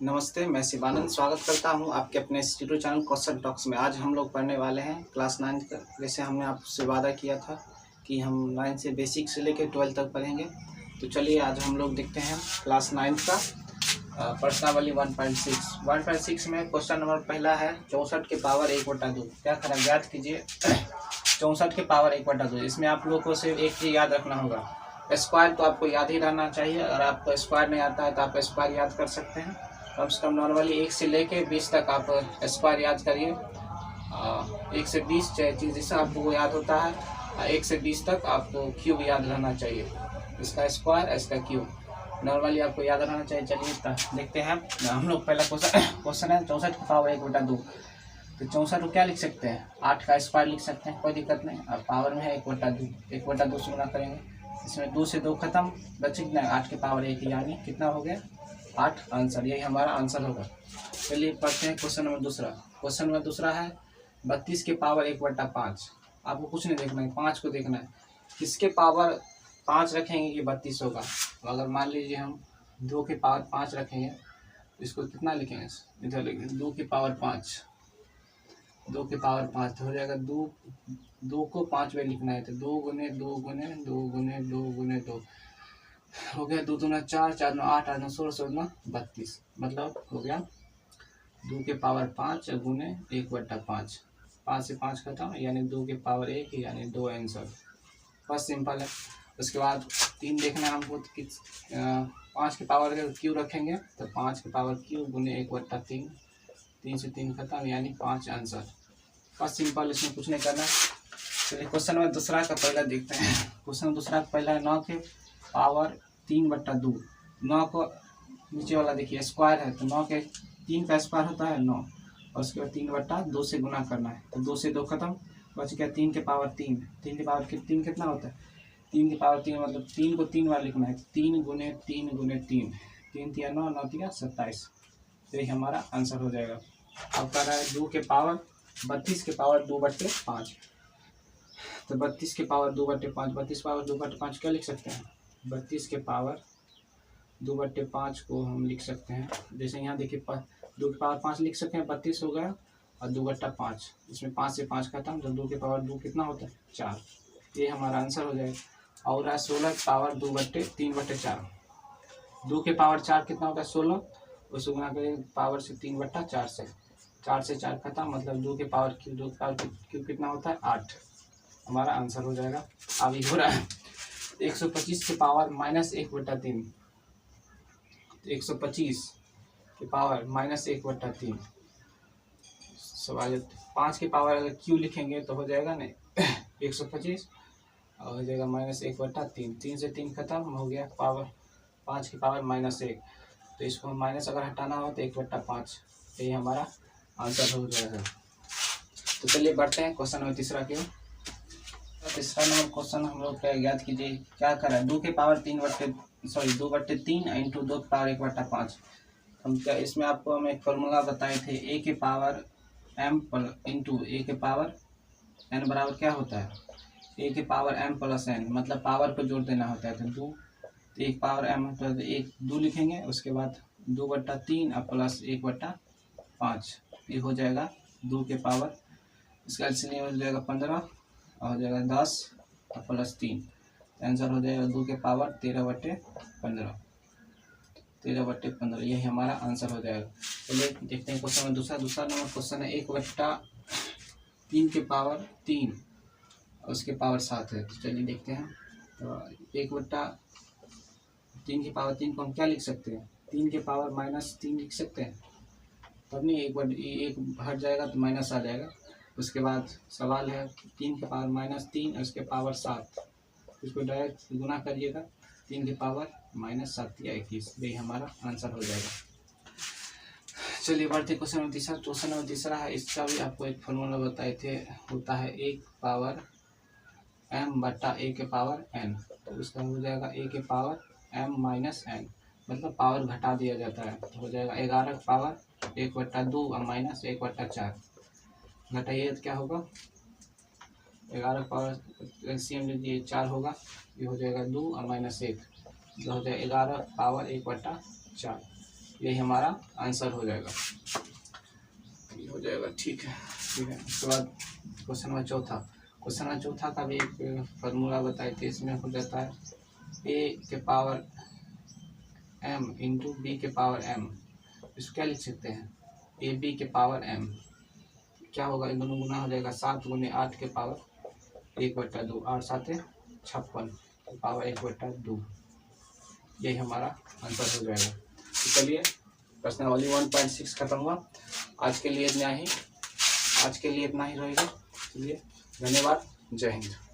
नमस्ते, मैं शिवानंद स्वागत करता हूं आपके अपने यूट्यूब चैनल क्वेश्चन टॉक्स में। आज हम लोग पढ़ने वाले हैं क्लास 9 का। जैसे हमने आपसे वादा किया था कि हम 9 से बेसिक से लेकर 12 तक पढ़ेंगे। तो चलिए आज हम लोग देखते हैं क्लास 9 का प्रश्नावली 1.6 में क्वेश्चन नंबर पहला है 64 के पावर 1/2। क्या करें, ज्ञात कीजिए 64 के पावर 1/2। इसमें आप लोग को सिर्फ एक चीज़ याद रखना होगा, स्क्वायर तो आपको याद ही रहना चाहिए। अगर आपको स्क्वायर नहीं आता है तो आप स्क्वायर याद कर सकते हैं। कम से कम नॉर्मली 1 से लेके 20 तक आप स्क्वायर याद करिए। 1 से 20 चीज़ जैसा आपको याद होता है, 1 से 20 तक आपको क्यूब याद रहना चाहिए। इसका स्क्वायर, इसका क्यूब नॉर्मली आपको याद रहना चाहिए। चलिए देखते हैं हम लोग। पहला क्वेश्चन है 64 की पावर 1/2। तो 64 को क्या लिख सकते हैं, 8 का स्क्वायर लिख सकते हैं, कोई दिक्कत नहीं। अब पावर में है 1/2, 1/2 से गुना करेंगे। इसमें 2 से 2 खत्म, बचे कितना, 8 के पावर 1, यानी कितना हो गया 8। आंसर, यही हमारा आंसर होगा। चलिए पढ़ते हैं क्वेश्चन नंबर दूसरा। क्वेश्चन नंबर दूसरा है 32 के पावर 1/5। आपको कुछ नहीं देखना है, 5 को देखना है। किसके पावर 5 रखेंगे कि 32 होगा। तो अगर मान लीजिए हम 2 के पावर 5 रखेंगे तो इसको कितना लिखेंगे, इधर लिखेंगे 2 के पावर 5। 2 के पावर 5 तो हो जाएगा 2 को 5 में लिखना है तो 2 गुने 2 गुने 2 गुने 2 गुने 2 हो गया। 2 दूना 4, 4 9 8, 8 9 16, 16 32। मतलब हो गया 2 के पावर 5 गुने 1/5। 5 से 5 खत्म, यानी 2 के पावर 1, यानी 2 आंसर। बस सिंपल है। उसके बाद 3 देखना है हमको, 5 के पावर क्यू रखेंगे तो 5 के पावर क्यू गुने 1/3। 3 से 3 खत्म, यानी 5 आंसर। बस सिंपल, इसमें कुछ नहीं करना। चलिए क्वेश्चन नंबर दूसरा का पहला देखते हैं। क्वेश्चन दूसरा का पहला है 9 के पावर 3/2। 9 को नीचे वाला देखिए स्क्वायर है, तो 9 के 3 का स्क्वायर होता है 9, और उसके बाद 3/2 से गुना करना है। तो 2 से 2 खत्म, बच गया 3 के पावर 3। 3 के पावर 3 कितना होता है, 3 के पावर 3 मतलब 3 को 3 बार लिखना है। 3 गुने 3 गुने 3, 3 तिया 9, 9 तिया 27। तो ये हमारा आंसर हो जाएगा। अब कह रहा है 2 के पावर 32 के पावर 2/5। तो 32 के पावर 2/5, 32 पावर 2/5 क्या लिख सकते हैं, 32 के पावर 2/5 को हम लिख सकते हैं। जैसे यहाँ देखिए 2 के पावर 5 लिख सकते हैं, 32 हो गया और 2/5। इसमें 5 से 5 खत्म, तो 2 के पावर 2 कितना होता है 4। ये हमारा आंसर हो जाएगा। और 16 के पावर 3/4। 2 के पावर 4 कितना होता है 16, उसको गुना करें पावर से 3/4 से, 4 से 4 खत्म, मतलब 2 के पावर क्यू, 2 के पावर क्यू कितना होता है 8। हमारा आंसर हो जाएगा। अभी हो रहा है 125 के पावर -1/3। 125 के पावर -1/3 सवाल। 5 के पावर अगर क्यू लिखेंगे तो हो जाएगा ना 125, और हो जाएगा -1/3। 3 से 3 खत्म हो गया, पावर 5 की पावर -1। तो इसको माइनस अगर हटाना हो तो 1/5। यही हमारा आंसर हो जाएगा। तो चलिए बढ़ते हैं क्वेश्चन नंबर तीसरा की। तीसरा नंबर क्वेश्चन हम लोग क्या याद कीजिए, क्या करा है 2 के पावर 2/3 इंटू 2 के पावर 1/5। हम क्या इसमें आपको हम एक फॉर्मूला बताए थे, ए के पावर m इंटू ए के पावर n बराबर क्या होता है, ए के पावर m प्लस n, मतलब पावर को जोड़ देना होता है। तो 2 एक पावर m तो 2 लिखेंगे, उसके बाद 2/3 और प्लस 1/5। ये हो जाएगा 2 के पावर, इसका एलसीएम हो जाएगा 15 और हो जाएगा 10 और प्लस 3। आंसर हो जाएगा 2 के पावर 13/15। 13/15 यही हमारा आंसर हो जाएगा। चलिए देखते हैं क्वेश्चन दूसरा नंबर क्वेश्चन है 1/3 के पावर 3 और उसके पावर 7 है। तो चलिए देखते हैं। तो 1/3 की पावर 3 को हम क्या लिख सकते हैं, 3 के पावर -3 लिख सकते हैं। तब नहीं, एक हट जाएगा तो माइनस आ जाएगा। उसके बाद सवाल है 3 के पावर -3 और उसके पावर 7, इसको डायरेक्ट गुना करिएगा। 3 के पावर -7 या 21, यही हमारा आंसर हो जाएगा। चलिए बढ़ते क्वेश्चन नंबर तीसरा। क्वेश्चन नंबर तीसरा है, इसका भी आपको एक फॉर्मूला बताए थे, होता है 1 पावर m/a के पावर n। तो उसका हो जाएगा a के पावर m-n, मतलब पावर घटा दिया जाता है। तो हो जाएगा 11 के पावर 1/2 और -1/4। घटाइए तो क्या होगा, 11 पावर एलसीएम लीजिए 4 होगा, ये हो जाएगा 2 और -1, जो हो जाएगा 11 पावर 1/4। यही हमारा आंसर हो जाएगा, ये हो जाएगा। ठीक है। उसके बाद क्वेश्चन नंबर चौथा का भी एक फार्मूला बताए थे। इसमें हो जाता है a के पावर m इंटू बी के पावर m। इसको क्या लिख सकते हैं, ए बी के पावर m क्या होगा, इन दोनों गुना हो जाएगा 7 गुने 8 के पावर 1/2, 8 7 56 पावर 1/2। यही हमारा आंसर हो जाएगा। तो चलिए प्रश्नावली 1.6 खत्म हुआ। आज के लिए इतना ही रहेगा। चलिए, धन्यवाद, जय हिंद।